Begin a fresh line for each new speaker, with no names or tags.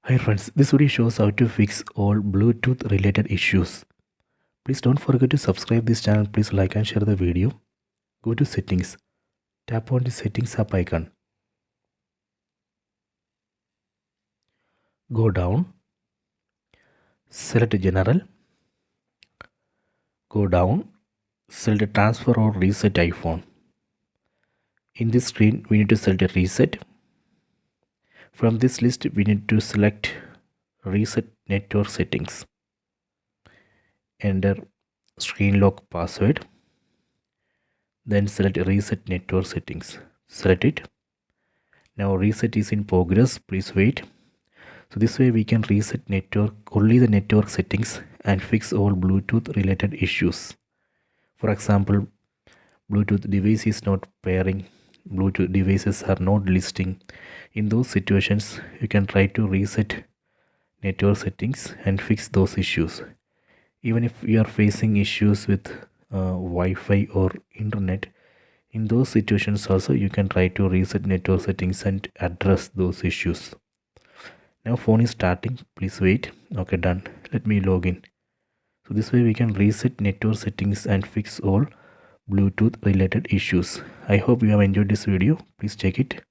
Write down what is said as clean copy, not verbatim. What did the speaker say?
Hi friends, this video shows how to fix all Bluetooth related issues. Please don't forget to subscribe this channel. Please like and share the video. Go to settings. Tap on the settings app icon. Go down. Select general. Go down. Select transfer or reset iPhone. In this screen, we need to select a reset. From this list, we need to select reset network settings. Enter screen lock password. Then select reset network settings. Select it. Now reset is in progress. Please wait. So this way we can reset only the network settings and fix all Bluetooth related issues. For example, Bluetooth device is not pairing, Bluetooth devices are not listing. In those situations, you can try to reset network settings and fix those issues. Even if you are facing issues with Wi-Fi or internet, in those situations also you can try to reset network settings and address those issues. Now phone is starting. Please wait. Okay, done. Let me log in. So this way we can reset network settings and fix all Bluetooth related issues. I hope you have enjoyed this video. Please check it.